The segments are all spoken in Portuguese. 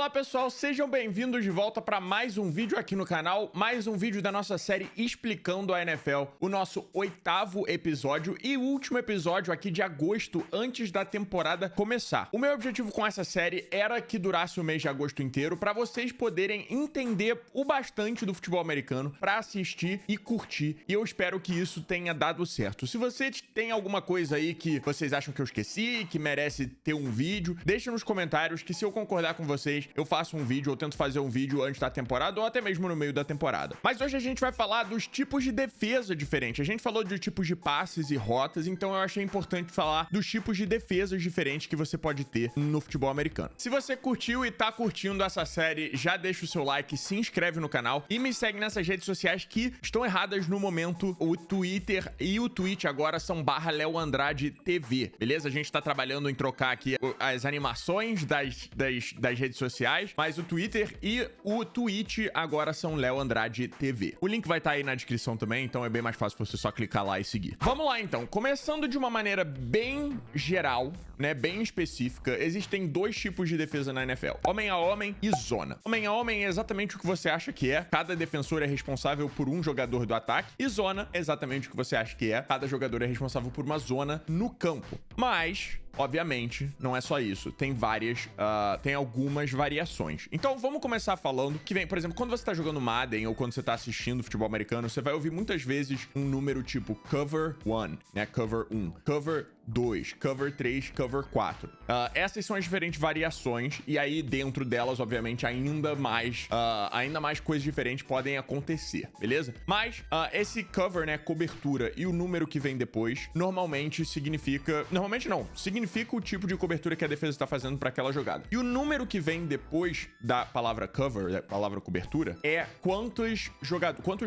Fala pessoal, sejam bem-vindos de volta para mais um vídeo aqui no canal, mais um vídeo da nossa série Explicando a NFL, o nosso 8º episódio e último episódio aqui de agosto, antes da temporada começar. O meu objetivo com essa série era que durasse o mês de agosto inteiro, para vocês poderem entender o bastante do futebol americano, para assistir e curtir, e eu espero que isso tenha dado certo. Se você tem alguma coisa aí que vocês acham que eu esqueci, que merece ter um vídeo, deixa nos comentários que se eu concordar com vocês, eu faço um vídeo, ou tento fazer um vídeo antes da temporada, ou até mesmo no meio da temporada. Mas hoje a gente vai falar dos tipos de defesa diferentes. A gente falou de tipos de passes e rotas, então eu achei importante falar dos tipos de defesas diferentes que você pode ter no futebol americano. Se você curtiu e tá curtindo essa série, já deixa o seu like, se inscreve no canal e me segue nessas redes sociais que estão erradas no momento. O Twitter e o Twitch agora são @LeoAndradeTV, beleza? A gente tá trabalhando em trocar aqui as animações das redes sociais, mas o Twitter e o Twitch agora são Léo Andrade TV. O link vai estar aí na descrição também, então é bem mais fácil você só clicar lá e seguir. Vamos lá então, começando de uma maneira bem geral, né, bem específica, existem dois tipos de defesa na NFL: homem a homem e zona. Homem a homem é exatamente o que você acha que é, cada defensor é responsável por um jogador do ataque, e zona é exatamente o que você acha que é, cada jogador é responsável por uma zona no campo. Mas obviamente, não é só isso. Tem algumas variações. Então, vamos começar falando que vem, por exemplo, quando você tá jogando Madden ou quando você tá assistindo futebol americano, você vai ouvir muitas vezes um número tipo cover 1, né? Cover 1, cover 2, cover 3, cover 4. Essas são as diferentes variações, e aí dentro delas, obviamente, ainda mais coisas diferentes podem acontecer, beleza? Mas esse cover, né, cobertura, e o número que vem depois, normalmente significa o tipo de cobertura que a defesa está fazendo para aquela jogada. E o número que vem depois da palavra cover, da palavra cobertura, é quantos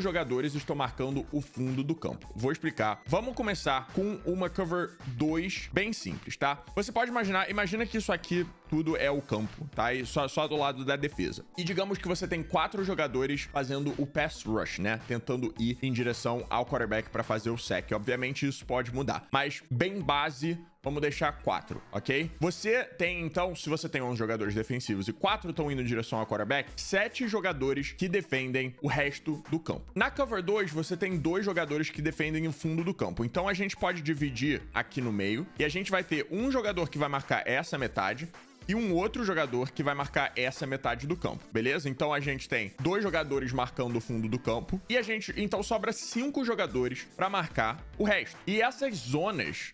jogadores estão marcando o fundo do campo. Vou explicar. Vamos começar com uma cover 2 bem simples, tá? Você pode imagina que isso aqui tudo é o campo, tá? E só do lado da defesa. E digamos que você tem 4 jogadores fazendo o pass rush, né? Tentando ir em direção ao quarterback para fazer o sack. Obviamente isso pode mudar, mas bem base, vamos deixar 4, ok? Você tem, então, se você tem 11 jogadores defensivos e 4 estão indo em direção ao quarterback, 7 jogadores que defendem o resto do campo. Na cover 2, você tem 2 jogadores que defendem o fundo do campo. Então a gente pode dividir aqui no meio e a gente vai ter um jogador que vai marcar essa metade e um outro jogador que vai marcar essa metade do campo, beleza? Então a gente tem 2 jogadores marcando o fundo do campo e então sobra 5 jogadores para marcar o resto. E essas zonas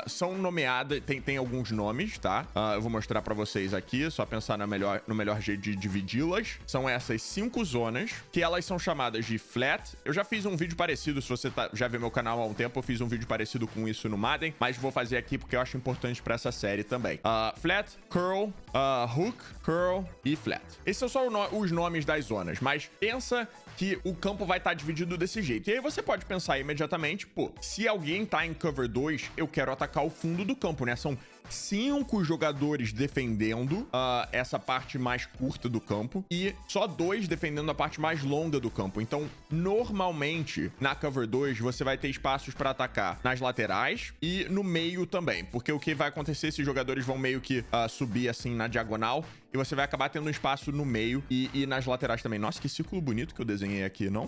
são nomeadas, tem alguns nomes, tá? Eu vou mostrar para vocês aqui, só pensar no melhor jeito de dividi-las. São essas 5 zonas, que elas são chamadas de flat. Eu já fiz um vídeo parecido, se você já viu meu canal há um tempo, eu fiz um vídeo parecido com isso no Madden, mas vou fazer aqui porque eu acho importante para essa série também. Flat, curl, hook, curl e flat. Esses são só os nomes das zonas, mas pensa que o campo vai estar dividido desse jeito. E aí você pode pensar imediatamente, pô, se alguém tá em cover 2, eu quero atacar o fundo do campo, né? São 5 jogadores defendendo essa parte mais curta do campo e só 2 defendendo a parte mais longa do campo. Então, normalmente, na cover 2, você vai ter espaços para atacar nas laterais e no meio também, porque o que vai acontecer, esses jogadores vão meio que subir assim na diagonal e você vai acabar tendo um espaço no meio e nas laterais também. Nossa, que círculo bonito que eu desenhei aqui, não?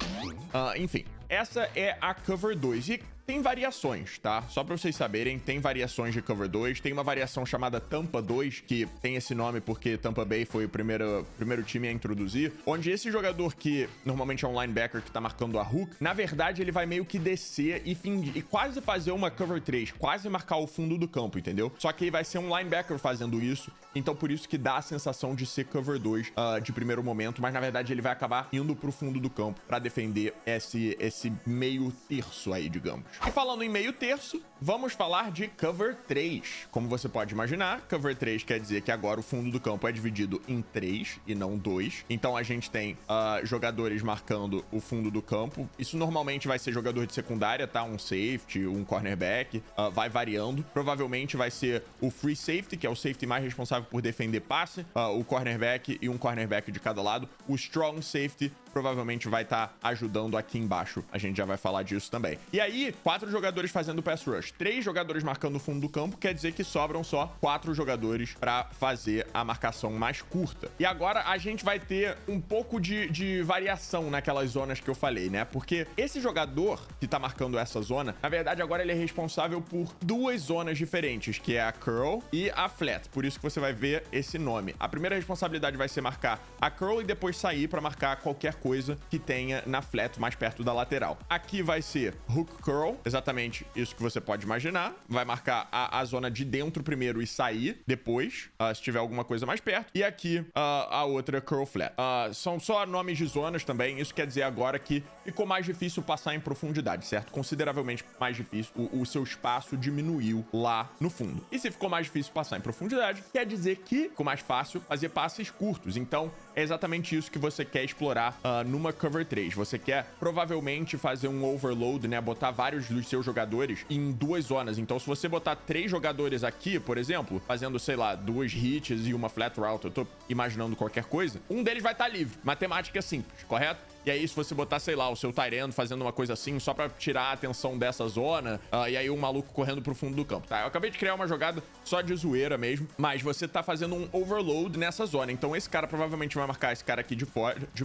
Enfim, essa é a cover 2 e tem variações, tá? Só pra vocês saberem, tem variações de cover 2. Tem uma variação chamada Tampa 2, que tem esse nome porque Tampa Bay foi o primeiro time a introduzir, onde esse jogador que normalmente é um linebacker que tá marcando a hook, na verdade ele vai meio que descer e quase fazer uma cover 3, quase marcar o fundo do campo, entendeu? Só que ele vai ser um linebacker fazendo isso, então por isso que dá a sensação de ser cover 2 de primeiro momento, mas na verdade ele vai acabar indo pro fundo do campo pra defender esse meio terço aí, digamos. E falando em meio terço, vamos falar de cover 3. Como você pode imaginar, cover 3 quer dizer que agora o fundo do campo é dividido em 3 e não 2. Então a gente tem jogadores marcando o fundo do campo. Isso normalmente vai ser jogador de secundária, tá? Um safety, um cornerback, vai variando. Provavelmente vai ser o free safety, que é o safety mais responsável por defender passe, o cornerback e um cornerback de cada lado. O strong safety provavelmente vai estar ajudando aqui embaixo. A gente já vai falar disso também. E aí, 4 jogadores fazendo pass rush, 3 jogadores marcando o fundo do campo, quer dizer que sobram só 4 jogadores para fazer a marcação mais curta. E agora a gente vai ter um pouco de variação naquelas zonas que eu falei, né? Porque esse jogador que tá marcando essa zona, na verdade agora ele é responsável por 2 zonas diferentes, que é a curl e a flat. Por isso que você vai ver esse nome. A primeira responsabilidade vai ser marcar a curl e depois sair para marcar qualquer coisa que tenha na flat mais perto da lateral. Aqui vai ser hook curl, exatamente isso que você pode imaginar. Vai marcar a zona de dentro primeiro e sair depois, se tiver alguma coisa mais perto. E aqui a outra curl flat. São só nomes de zonas também. Isso quer dizer agora que ficou mais difícil passar em profundidade, certo? Consideravelmente mais difícil. O seu espaço diminuiu lá no fundo. E se ficou mais difícil passar em profundidade, quer dizer que ficou mais fácil fazer passes curtos. Então, é exatamente isso que você quer explorar numa Cover 3. Você quer provavelmente fazer um overload, né? Botar vários dos seus jogadores em 2 zonas. Então, se você botar 3 jogadores aqui, por exemplo, fazendo, sei lá, 2 hits e uma flat route, eu tô imaginando qualquer coisa, um deles vai estar livre. Matemática simples, correto? E aí, se você botar, sei lá, o seu Tyrant fazendo uma coisa assim, só pra tirar a atenção dessa zona, e aí um maluco correndo pro fundo do campo, tá? Eu acabei de criar uma jogada só de zoeira mesmo, mas você tá fazendo um overload nessa zona. Então, esse cara provavelmente vai marcar esse cara aqui de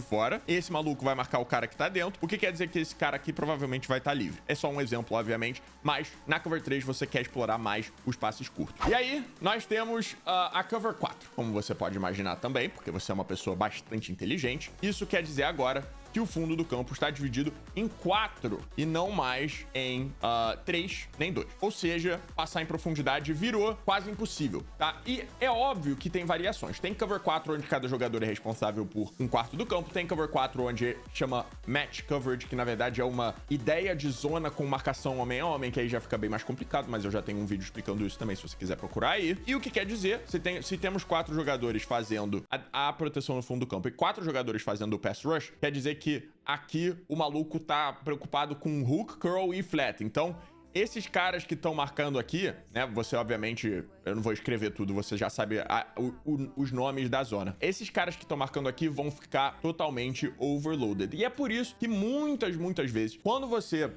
fora. Esse maluco vai marcar o cara que tá dentro, o que quer dizer que esse cara aqui provavelmente vai estar livre. É só um exemplo, obviamente, mas na Cover 3 você quer explorar mais os passes curtos. E aí, nós temos a Cover 4, como você pode imaginar também, porque você é uma pessoa bastante inteligente. Isso quer dizer agora que o fundo do campo está dividido em 4 e não mais em 3 nem 2. Ou seja, passar em profundidade virou quase impossível, tá? E é óbvio que tem variações. Tem Cover 4 onde cada jogador é responsável por 1/4 do campo. Tem Cover 4 onde chama Match Coverage, que na verdade é uma ideia de zona com marcação homem a homem, que aí já fica bem mais complicado, mas eu já tenho um vídeo explicando isso também, se você quiser procurar aí. E o que quer dizer, se temos 4 jogadores fazendo a proteção no fundo do campo e 4 jogadores fazendo o pass rush, quer dizer que aqui o maluco tá preocupado com hook, curl e flat. Então, esses caras que estão marcando aqui, né? Você, obviamente, eu não vou escrever tudo, você já sabe os nomes da zona. Esses caras que estão marcando aqui vão ficar totalmente overloaded. E é por isso que muitas vezes, quando você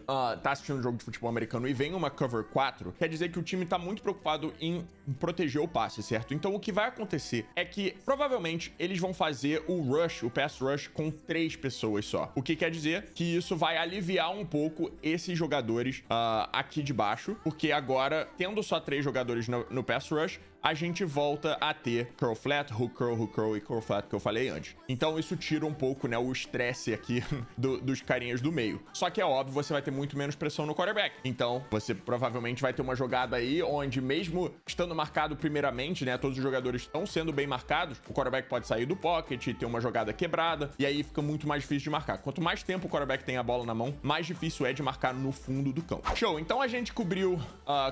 tá assistindo um jogo de futebol americano e vem uma Cover 4, quer dizer que o time tá muito preocupado em proteger o passe, certo? Então, o que vai acontecer é que, provavelmente, eles vão fazer o rush, o pass rush, com 3 pessoas só. O que quer dizer que isso vai aliviar um pouco esses jogadores aqui de baixo, porque agora, tendo só 3 jogadores no pass rush, a gente volta a ter curl flat, hook curl e curl flat que eu falei antes. Então isso tira um pouco, né, o estresse aqui dos carinhas do meio. Só que é óbvio, você vai ter muito menos pressão no quarterback. Então você provavelmente vai ter uma jogada aí onde, mesmo estando marcado primeiramente, né, todos os jogadores estão sendo bem marcados, o quarterback pode sair do pocket, ter uma jogada quebrada, e aí fica muito mais difícil de marcar. Quanto mais tempo o quarterback tem a bola na mão, mais difícil é de marcar no fundo do campo. Show! Então a gente cobriu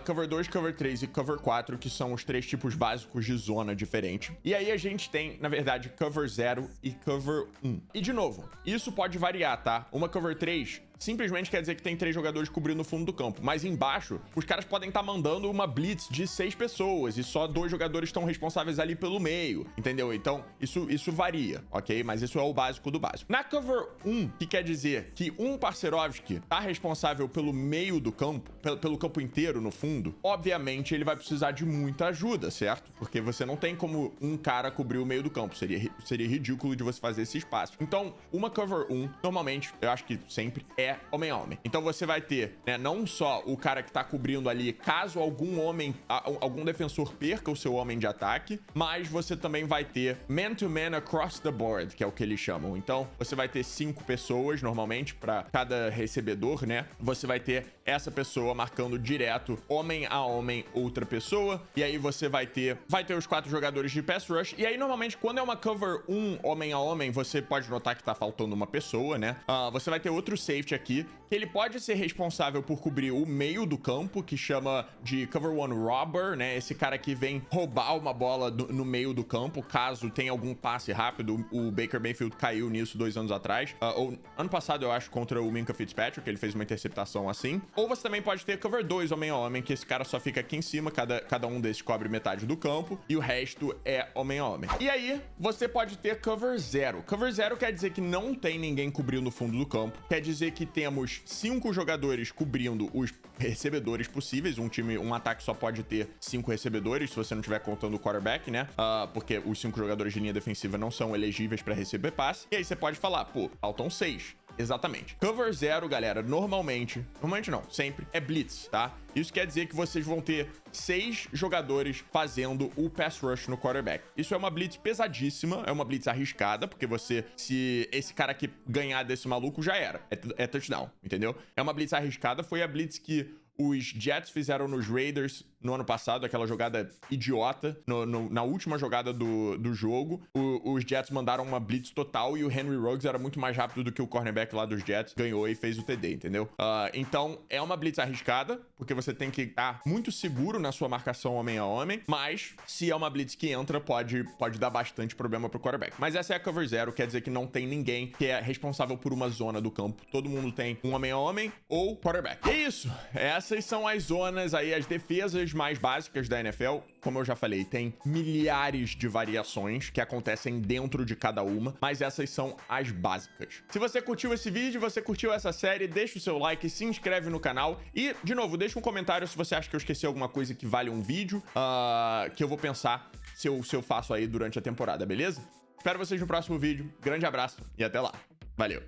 Cover 2, Cover 3 e Cover 4, que são os 3 tipos básicos de zona diferente. E aí a gente tem, na verdade, Cover 0 e Cover 1. E de novo, isso pode variar, tá? Uma Cover 3 simplesmente quer dizer que tem 3 jogadores cobrindo o fundo do campo, mas embaixo os caras podem estar mandando uma blitz de 6 pessoas e só 2 jogadores estão responsáveis ali pelo meio, entendeu? Então isso varia, ok? Mas isso é o básico do básico. Na Cover 1, que quer dizer que um Parcerovski tá responsável pelo meio do campo, pelo campo inteiro no fundo, obviamente ele vai precisar de muita ajuda, certo? Porque você não tem como um cara cobrir o meio do campo, seria ridículo de você fazer esse espaço. Então, uma Cover 1, normalmente, eu acho que sempre é homem a homem. Então você vai ter, né, não só o cara que tá cobrindo ali, caso algum defensor perca o seu homem de ataque, mas você também vai ter man-to-man across the board, que é o que eles chamam. Então, você vai ter 5 pessoas, normalmente, para cada recebedor, né? Você vai ter essa pessoa marcando direto, homem a homem, outra pessoa, e aí você vai ter os 4 jogadores de pass rush, e aí, normalmente, quando é uma Cover 1 homem a homem, você pode notar que tá faltando uma pessoa, né? Você vai ter outro safety aqui, que ele pode ser responsável por cobrir o meio do campo, que chama de Cover One Robber, né? Esse cara que vem roubar uma bola no meio do campo, caso tenha algum passe rápido. O Baker Mayfield caiu nisso 2 anos atrás. Ou ano passado, eu acho, contra o Minkah Fitzpatrick, ele fez uma interceptação assim. Ou você também pode ter Cover 2 homem a homem, que esse cara só fica aqui em cima, cada um desses cobre metade do campo, e o resto é homem a homem. E aí, você pode ter Cover 0. Cover 0 quer dizer que não tem ninguém cobrindo no fundo do campo, quer dizer que temos 5 jogadores cobrindo os recebedores possíveis. Um ataque só pode ter 5 recebedores, se você não estiver contando o quarterback, né? Porque os 5 jogadores de linha defensiva não são elegíveis para receber passe. E aí você pode falar, pô, faltam 6. Exatamente. Cover 0, galera, normalmente não, sempre é blitz, tá? Isso quer dizer que vocês vão ter 6 jogadores fazendo o pass rush no quarterback. Isso é uma blitz pesadíssima, é uma blitz arriscada, porque se esse cara aqui ganhar desse maluco, já era. É touchdown, entendeu? É uma blitz arriscada, foi a blitz que os Jets fizeram nos Raiders no ano passado, aquela jogada idiota, na última jogada do jogo. Os Jets mandaram uma blitz total e o Henry Ruggs era muito mais rápido do que o cornerback lá dos Jets, ganhou e fez o TD, entendeu? Então, é uma blitz arriscada, porque você tem que estar muito seguro na sua marcação homem a homem, mas se é uma blitz que entra, pode dar bastante problema pro quarterback. Mas essa é a Cover 0, quer dizer que não tem ninguém que é responsável por uma zona do campo. Todo mundo tem um homem a homem ou quarterback. E é isso. Essas são as zonas aí, as defesas mais básicas da NFL. Como eu já falei, tem milhares de variações que acontecem dentro de cada uma, mas essas são as básicas. Se você curtiu esse vídeo, você curtiu essa série, deixa o seu like, se inscreve no canal e, de novo, deixa um comentário se você acha que eu esqueci alguma coisa que vale um vídeo, que eu vou pensar se eu faço aí durante a temporada, beleza? Espero vocês no próximo vídeo. Grande abraço e até lá. Valeu!